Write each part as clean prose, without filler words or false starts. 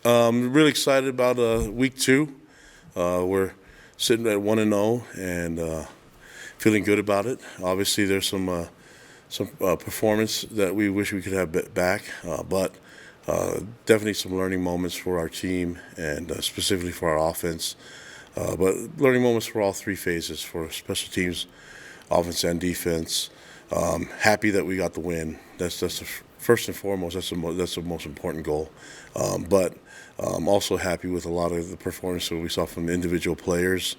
Really excited about week 2. We're sitting at 1-0 and feeling good about it. Obviously, there's some performance that we wish we could have back, but definitely some learning moments for our team and specifically for our offense. But learning moments for all 3 phases, for special teams, offense, and defense. Happy that we got the win. That's first and foremost. That's the most important goal. But also happy with a lot of the performance that we saw from the individual players.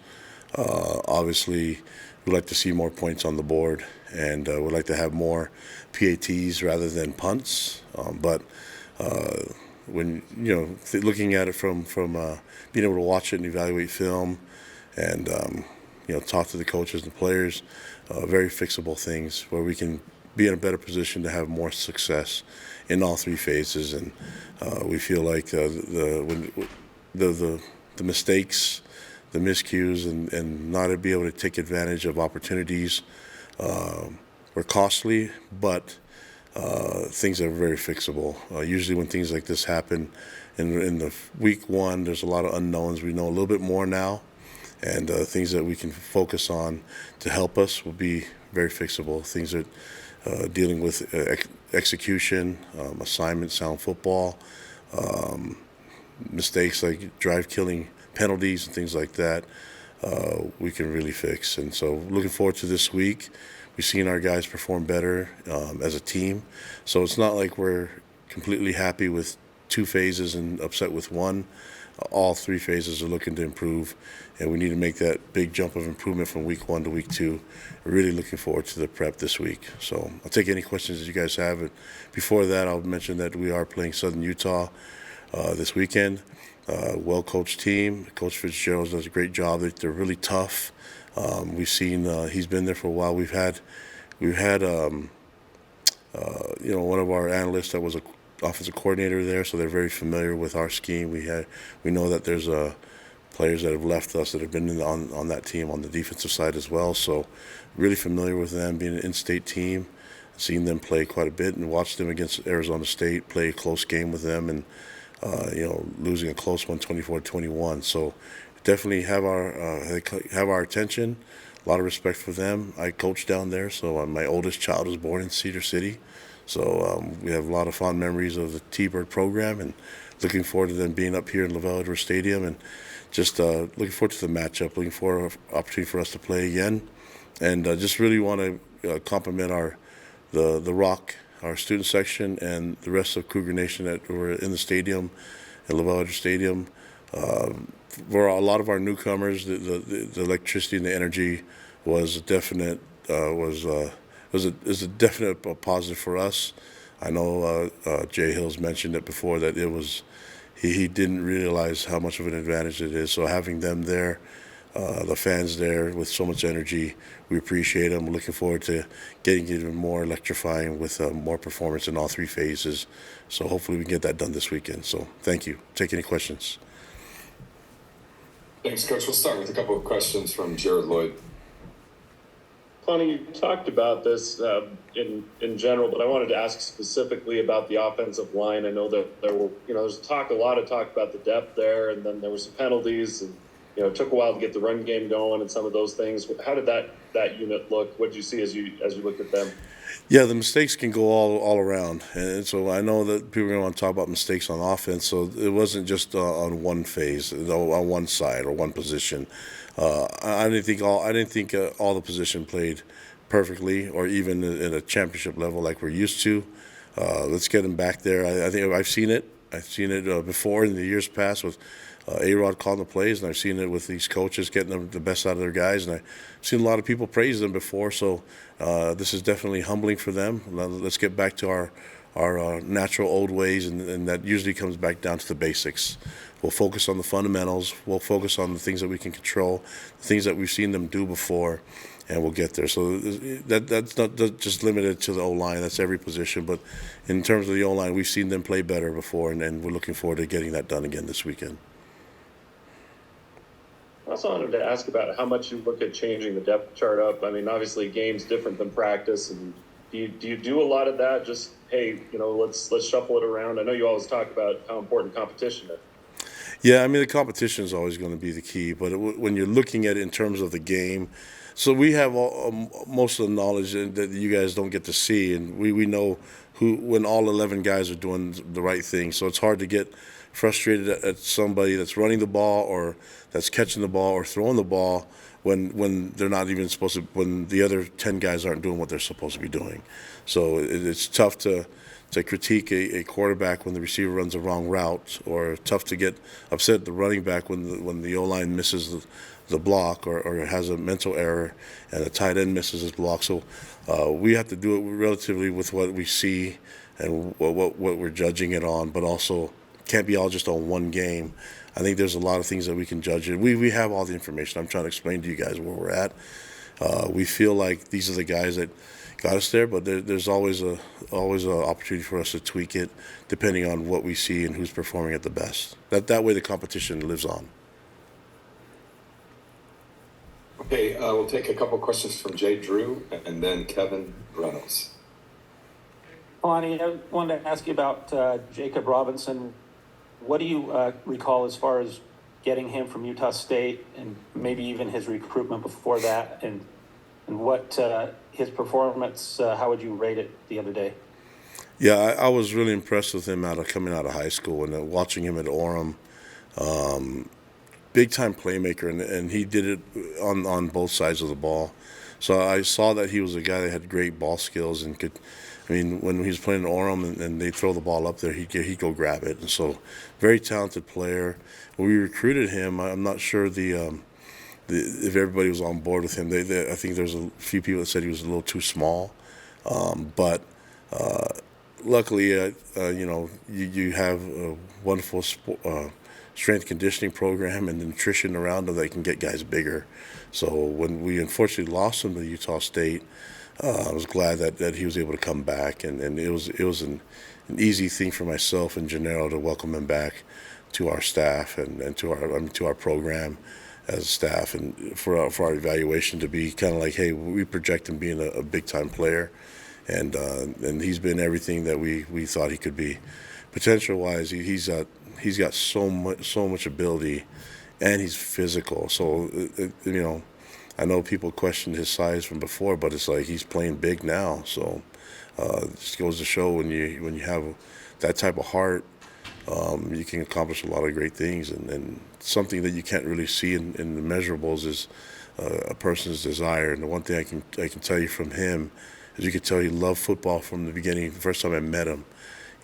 Obviously, we'd like to see more points on the board, and we'd like to have more PATs rather than punts. But when looking at it from being able to watch it and evaluate film, and talk to the coaches and the players, very fixable things where we can be in a better position to have more success in all 3 phases. And we feel like the mistakes, the miscues, and not to be able to take advantage of opportunities were costly, but things that are very fixable. Usually when things like this happen in the week 1, there's a lot of unknowns. We know a little bit more now, and things that we can focus on to help us will be very fixable. Things that dealing with execution, assignment, sound football, mistakes like drive-killing penalties and things like that, we can really fix. And so looking forward to this week. We've seen our guys perform better as a team. So it's not like we're completely happy with 2 phases and upset with 1. All 3 phases are looking to improve, and we need to make that big jump of improvement from week 1 to week 2. Really looking forward to the prep this week. So I'll take any questions that you guys have. And before that, I'll mention that we are playing Southern Utah this weekend. Well-coached team. Coach Fitzgerald does a great job. They're really tough. We've seen he's been there for a while. We've had one of our analysts that was a offensive coordinator there, so they're very familiar with our scheme. We know that there's players that have left us that have been on that team on the defensive side as well. So really familiar with them, being an in-state team, seeing them play quite a bit, and watched them against Arizona State, play a close game with them, and losing a close one, 24-21. So definitely have our attention. A lot of respect for them. I coach down there, so my oldest child was born in Cedar City. So we have a lot of fond memories of the T-Bird program, and looking forward to them being up here in LaVell Edwards Stadium, and just looking forward to the matchup, looking for an opportunity for us to play again. And just really want to compliment the Rock, our student section, and the rest of Cougar Nation that were in the stadium, at LaVell Edwards Stadium. For a lot of our newcomers, the electricity and the energy was a definite is a definite positive for us. I know Jay Hills mentioned it before that it was he didn't realize how much of an advantage it is. So having them there, the fans there with so much energy, we appreciate them. We're looking forward to getting even more electrifying with more performance in all 3 phases. So hopefully we can get that done this weekend. So thank you. Take any questions. Thanks, Coach. We'll start with a couple of questions from Jared Lloyd. Kalani, you talked about this in general, but I wanted to ask specifically about the offensive line. I know that there were, there's a lot of talk about the depth there, and then there were some penalties, and it took a while to get the run game going and some of those things. How did that unit look? What did you see as you looked at them? Yeah, the mistakes can go all around, and so I know that people are going to want to talk about mistakes on offense. So it wasn't just on one phase, on one side or one position. I didn't think all the position played perfectly, or even at a championship level like we're used to. Let's get them back there. I think I've seen it. I've seen it before in the years past with A-Rod calling the plays, and I've seen it with these coaches getting the best out of their guys, and I've seen a lot of people praise them before. So this is definitely humbling for them. Let's get back to our natural old ways, and that usually comes back down to the basics. We'll focus on the fundamentals. We'll focus on the things that we can control, the things that we've seen them do before, and we'll get there. So that's not just limited to the O-line. That's every position. But in terms of the O-line, we've seen them play better before, and we're looking forward to getting that done again this weekend. I also wanted to ask about how much you look at changing the depth chart up. I mean, obviously, game's different than practice, and do you do a lot of that? Just, hey, let's shuffle it around. I know you always talk about how important competition is. Yeah, I mean the competition is always going to be the key, but when you're looking at it in terms of the game, so we have most of the knowledge that you guys don't get to see, and we know who when all 11 guys are doing the right thing. So it's hard to get frustrated at somebody that's running the ball or that's catching the ball or throwing the ball when they're not even supposed to, when the other 10 guys aren't doing what they're supposed to be doing. So it's tough to critique a quarterback when the receiver runs a wrong route, or tough to get upset at the running back when the O-line misses the block or has a mental error and the tight end misses his block. So we have to do it relatively with what we see and what we're judging it on, but also can't be all just on one game. I think there's a lot of things that we can judge it. We have all the information. I'm trying to explain to you guys where we're at. We feel like these are the guys that got us there, but there's always a opportunity for us to tweak it depending on what we see and who's performing at the best. That way the competition lives on. Okay, we'll take a couple questions from Jay Drew and then Kevin Reynolds. Kalani, I wanted to ask you about Jacob Robinson. What do you recall as far as getting him from Utah State and maybe even his recruitment before that, and what his performance, how would you rate it the other day? Yeah, I was really impressed with him coming out of high school and watching him at Orem. Big time playmaker, and he did it on both sides of the ball. So I saw that he was a guy that had great ball skills and could. I mean, when he was playing in Orem and they throw the ball up there, he'd go grab it. And so, very talented player. When we recruited him, I'm not sure if everybody was on board with him. I think there's a few people that said he was a little too small, but luckily, you have a wonderful strength conditioning program and nutrition around him that can get guys bigger. So when we unfortunately lost him to Utah State, I was glad that he was able to come back, and it was an easy thing for myself and Gennaro to welcome him back to our staff and to our program as staff, and for our evaluation to be kind of like, hey, we project him being a big time player, and he's been everything that we thought he could be. Potential wise, he's got so much ability, and he's physical. So I know people questioned his size from before, but it's like he's playing big now. So it just goes to show when you have that type of heart, you can accomplish a lot of great things. And something that you can't really see in the measurables is a person's desire. And the one thing I can tell you from him is you could tell he loved football from the beginning. The first time I met him,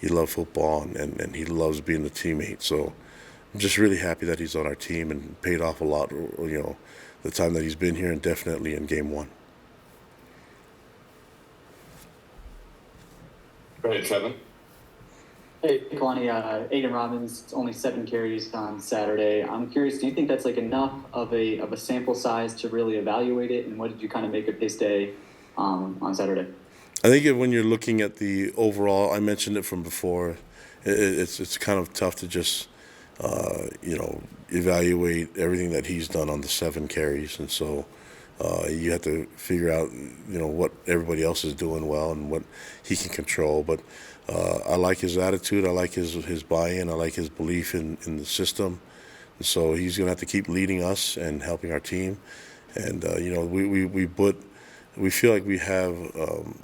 he loved football and he loves being a teammate. So I'm just really happy that he's on our team and paid off a lot, the time that he's been here, and definitely in game one. Go ahead, Kevin. Hey, Kalani, Aiden Ramen's only 7 carries on Saturday. I'm curious, do you think that's like enough of a sample size to really evaluate it? And what did you kind of make of his day on Saturday? I think when you're looking at the overall, I mentioned it from before, it's kind of tough to just evaluate everything that he's done on the 7 carries, and so you have to figure out what everybody else is doing well and what he can control. But I like his attitude, I like his buy-in, I like his belief in the system, and so he's going to have to keep leading us and helping our team. And we feel like we have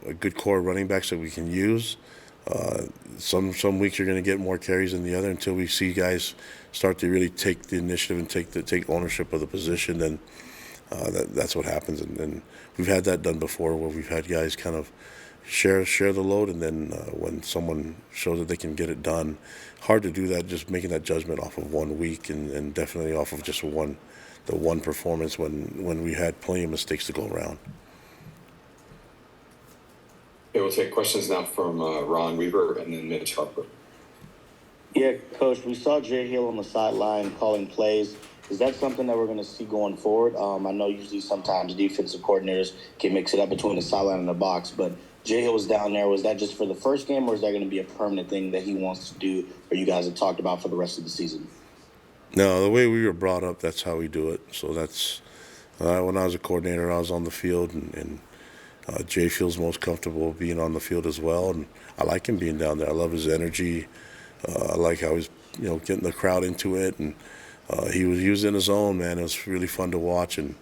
a good core of running backs that we can use. Some weeks you're going to get more carries than the other until we see guys start to really take the initiative and take ownership of the position. Then that's what happens. And we've had that done before, where we've had guys kind of share the load, and then when someone shows that they can get it done, hard to do that. Just making that judgment off of 1 week, and definitely off of just the one performance when we had plenty of mistakes to go around. Okay, we'll take questions now from Ron Weaver and then Mitch Harper. Yeah, Coach, we saw Jay Hill on the sideline calling plays. Is that something that we're going to see going forward? I know usually sometimes defensive coordinators can mix it up between the sideline and the box, but Jay Hill was down there. Was that just for the first game, or is that going to be a permanent thing that he wants to do, or you guys have talked about for the rest of the season? No, the way we were brought up, that's how we do it. So that's when I was a coordinator, I was on the field, and Jay feels most comfortable being on the field as well, and I like him being down there. I love his energy. I like how he's getting the crowd into it, and he was in his zone, man. It was really fun to watch, and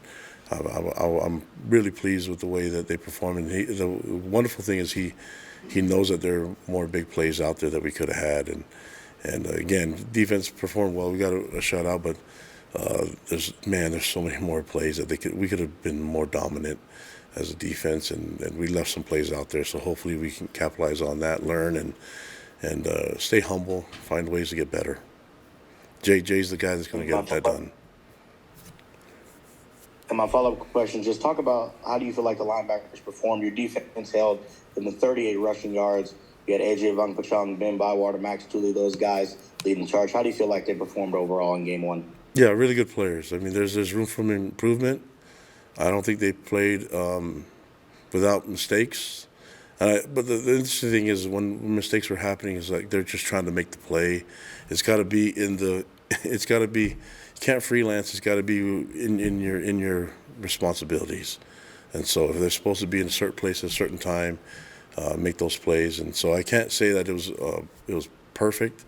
I'm really pleased with the way that they perform. And the wonderful thing is he knows that there are more big plays out there that we could have had, and again, defense performed well. We got a shutout, but there's so many more plays that we could have been more dominant as a defense, and we left some plays out there. So hopefully we can capitalize on that, learn, and stay humble, find ways to get better. Jay's the guy that's going to get that done. And my follow-up question, just talk about how do you feel like the linebackers performed? Your defense held in the 38 rushing yards. You had AJ Vangpachung, Ben Bywater, Max Tooley, those guys leading the charge. How do you feel like they performed overall in game one? Yeah, really good players. I mean, there's room for improvement. I don't think they played without mistakes. But the interesting thing is when mistakes were happening is like they're just trying to make the play. It's got to be it's got to be, you can't freelance. It's got to be in your responsibilities. And so if they're supposed to be in a certain place at a certain time, make those plays. And so I can't say that it was perfect,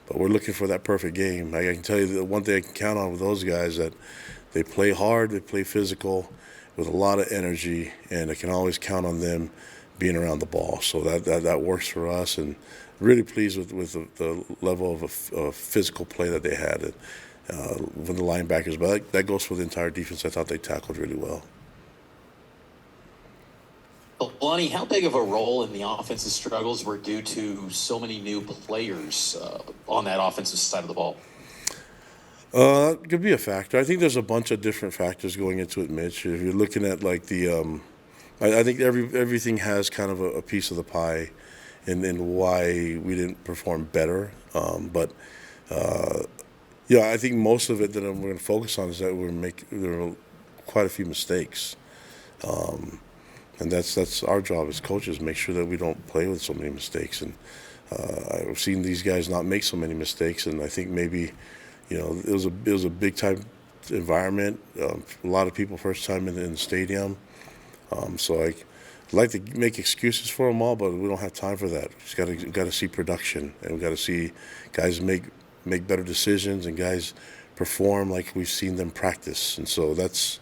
but we're looking for that perfect game. I can tell you the one thing I can count on with those guys that they play hard, they play physical, with a lot of energy, and I can always count on them being around the ball. So that works for us, and really pleased with the level of physical play that they had with the linebackers. But that goes for the entire defense. I thought they tackled really well. Kalani, how big of a role in the offensive struggles were due to so many new players on that offensive side of the ball? It could be a factor. I think there's a bunch of different factors going into it, Mitch. If you're looking at like I think everything has kind of a piece of the pie in why we didn't perform better. But I think most of it that we're going to focus on is that there are quite a few mistakes. And that's our job as coaches, make sure that we don't play with so many mistakes. And I've seen these guys not make so many mistakes, and I think maybe, it was a big time environment. A lot of people first time in the stadium. So I'd like to make excuses for them all, but we don't have time for that. We just got to see production, and we got to see guys make better decisions and guys perform like we've seen them practice. And so that's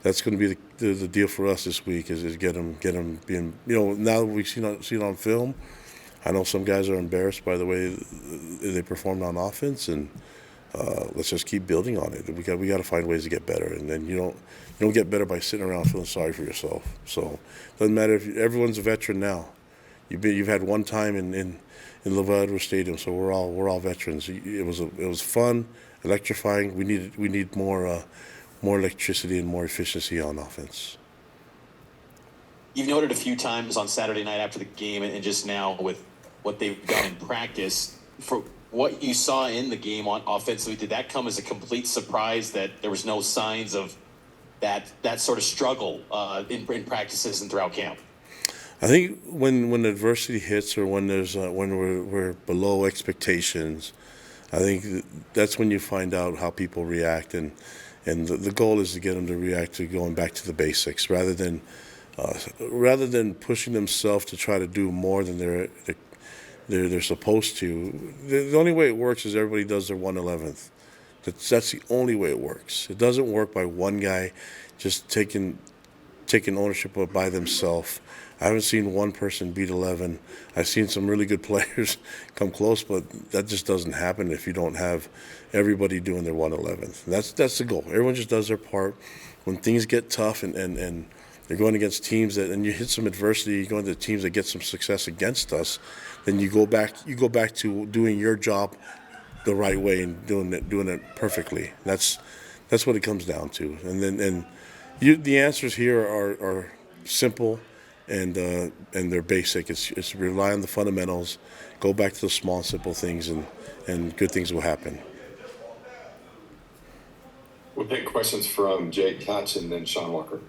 going to be the deal for us this week is get them being, now that we've seen it on film. I know some guys are embarrassed by the way they performed on offense, and let's just keep building on it. We got to find ways to get better, and then you don't get better by sitting around feeling sorry for yourself. So it doesn't matter if everyone's a veteran now. You've had one time in Lavadra Stadium, so we're all veterans. It was fun, electrifying. We need more electricity and more efficiency on offense. You've noted a few times on Saturday night after the game and just now with what they've done in practice. For what you saw in the game on offensively, did that come as a complete surprise that there was no signs of that sort of struggle in practices and throughout camp? I think when adversity hits or when we're below expectations, I think that's when you find out how people react, and the goal is to get them to react to going back to the basics rather than pushing themselves to try to do more than they're supposed to. The only way it works is everybody does their 1/11th. That's the only way it works. It doesn't work by one guy just taking ownership of by themselves. I haven't seen one person beat 11. I've seen some really good players come close, but that just doesn't happen if you don't have everybody doing their 1/11th. That's the goal. Everyone just does their part. When things get tough and they're going against teams and you hit some adversity, you go into teams that get some success against us, then you go back to doing your job the right way and doing it perfectly. That's what it comes down to. And the answers here are simple and they're basic. It's rely on the fundamentals, go back to the small simple things, and good things will happen. We'll take questions from Jay Katz and then Sean Walker.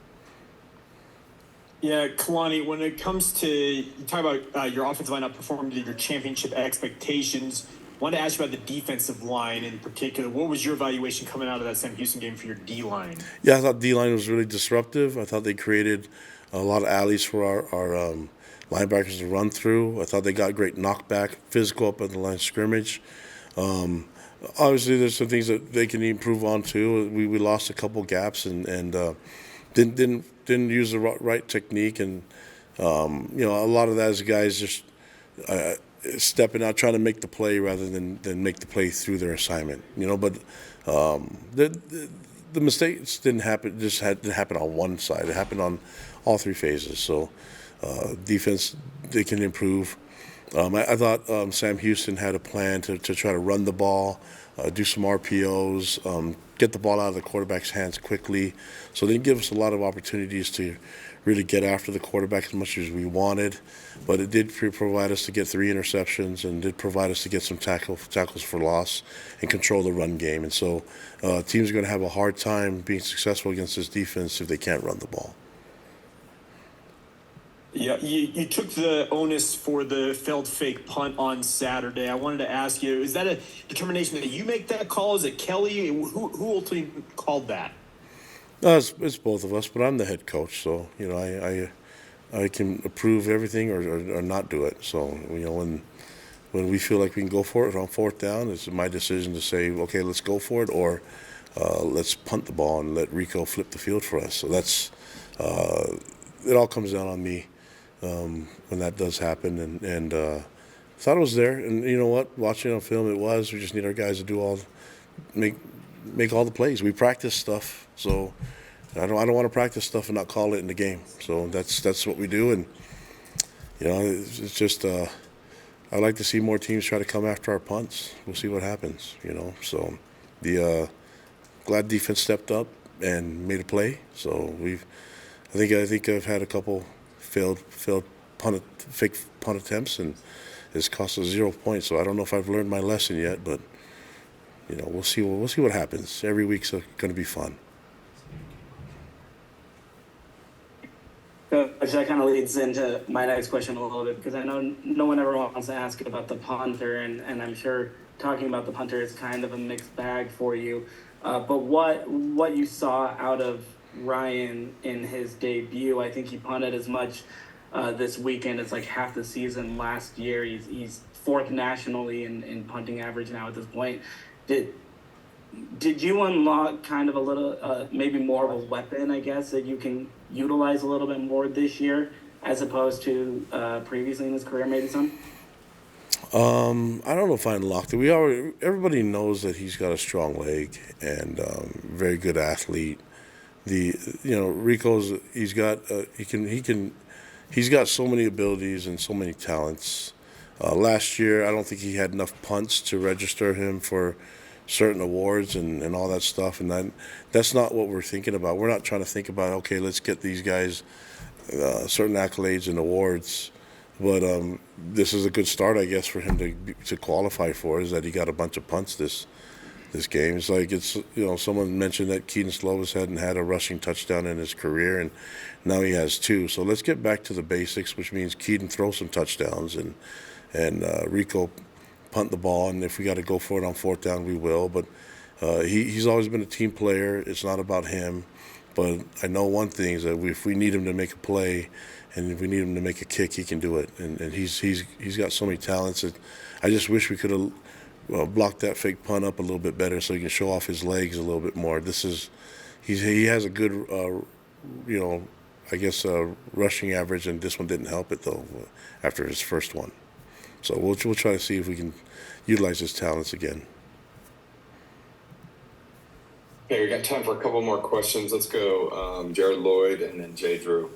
Yeah, Kalani, when it comes to, you talk about your offensive line not performing to your championship expectations, I wanted to ask you about the defensive line in particular. What was your evaluation coming out of that Sam Houston game for your D-line? Yeah, I thought D-line was really disruptive. I thought they created a lot of alleys for our linebackers to run through. I thought they got great knockback, physical up at the line of scrimmage. Obviously, there's some things that they can improve on too. We lost a couple gaps and didn't use the right technique, and a lot of that is guys just stepping out, trying to make the play rather than make the play through their assignment. But the mistakes didn't happen. Didn't happen on one side. It happened on all three phases. So defense, they can improve. I thought Sam Houston had a plan to try to run the ball, do some RPOs, get the ball out of the quarterback's hands quickly. So they didn't give us a lot of opportunities to really get after the quarterback as much as we wanted. But it did provide us to get 3 interceptions and did provide us to get some tackles for loss and control the run game. And so teams are going to have a hard time being successful against this defense if they can't run the ball. Yeah, you took the onus for the failed fake punt on Saturday. I wanted to ask you, is that a determination that you make that call? Is it Kelly? Who ultimately called that? No, it's both of us, but I'm the head coach, so I can approve everything or not do it. So when we feel like we can go for it on 4th down, it's my decision to say, okay, let's go for it, or let's punt the ball and let Rico flip the field for us. So that's it. All comes down on me when that does happen, and thought it was there. And you know what? Watching on film, it was. We just need our guys to do make all the plays. We practice stuff, so I don't want to practice stuff and not call it in the game. So that's what we do, and it's just I like to see more teams try to come after our punts. We'll see what happens. So the glad defense stepped up and made a play. So I think I've had a couple failed fake punt attempts, and it's cost us 0 points. So I don't know if I've learned my lesson yet, but we'll see what happens. Every week's going to be fun. Coach, that kind of leads into my next question a little bit, because I know no one ever wants to ask about the punter, and I'm sure talking about the punter is kind of a mixed bag for you. But what you saw out of Ryan in his debut, I think he punted as much this weekend as like half the season last year. He's 4th nationally in punting average now at this point. Did you unlock kind of a little, maybe more of a weapon, I guess, that you can utilize a little bit more this year as opposed to previously in his career, maybe some? I don't know if I unlocked it. Everybody knows that he's got a strong leg and very good athlete. Rico's he's got so many abilities and so many talents. Last year, I don't think he had enough punts to register him for certain awards and all that stuff, and that's not what we're thinking about. We're not trying to think about, okay, let's get these guys certain accolades and awards, but this is a good start, I guess, for him to qualify for, is that he got a bunch of punts this game. It's like someone mentioned that Keaton Slovis hadn't had a rushing touchdown in his career, and now he has 2. So let's get back to the basics, which means Keaton throw some touchdowns and Rico punt the ball, and if we got to go for it on 4th down, we will. But he's always been a team player. It's not about him. But I know one thing is that if we need him to make a play, and if we need him to make a kick, he can do it. And he's got so many talents that I just wish we could have blocked that fake punt up a little bit better so he can show off his legs a little bit more. He has a good rushing average, and this one didn't help it though after his first one. So we'll try to see if we can utilize his talents again. Okay, we got time for a couple more questions. Let's go Jared Lloyd and then Jay Drew.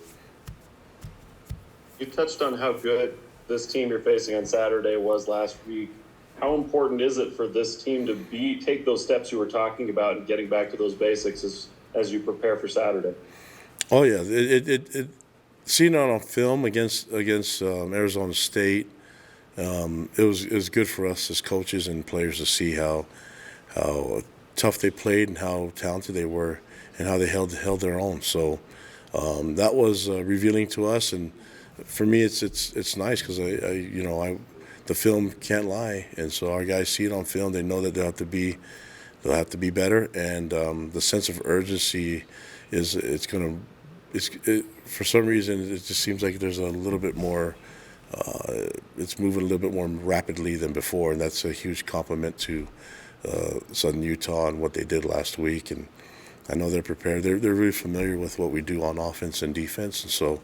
You touched on how good this team you're facing on Saturday was last week. How important is it for this team to take those steps you were talking about and getting back to those basics as you prepare for Saturday? Oh yeah, seeing it on film against Arizona State, it was good for us as coaches and players to see how tough they played and how talented they were and how they held their own. So that was revealing to us, and for me, it's nice because the film can't lie, and so our guys see it on film. They know that they'll have to be better, and the sense of urgency for some reason it just seems like there's a little bit more it's moving a little bit more rapidly than before, and that's a huge compliment to Southern Utah and what they did last week. And I know they're prepared. They're really familiar with what we do on offense and defense, and so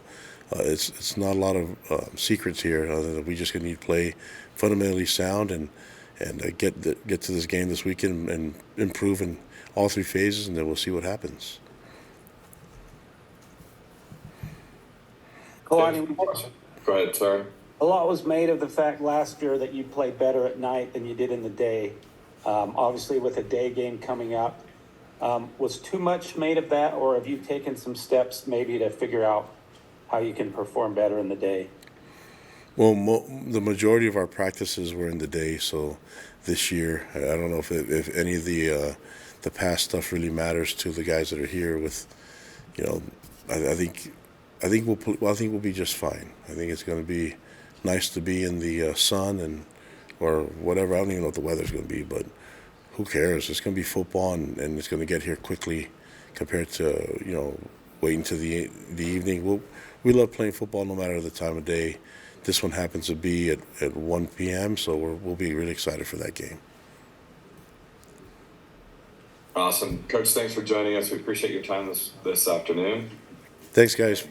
it's not a lot of secrets here. Other than we just need to play fundamentally sound and get to this game this weekend and improve in all three phases, and then we'll see what happens. Kalani, Go ahead, sorry. a lot was made of the fact last year that you played better at night than you did in the day. Obviously, with a day game coming up, was too much made of that, or have you taken some steps maybe to figure out how you can perform better in the day? Well, the majority of our practices were in the day, so this year I don't know if any of the past stuff really matters to the guys that are here. With, you know, I think we'll be just fine. I think it's going to be nice to be in the sun and or whatever. I don't even know what the weather's going to be, but who cares? It's going to be football, and it's going to get here quickly compared to waiting to the evening. We love playing football no matter the time of day. This one happens to be at 1 p.m., so we'll be really excited for that game. Awesome. Coach, thanks for joining us. We appreciate your time this afternoon. Thanks, guys.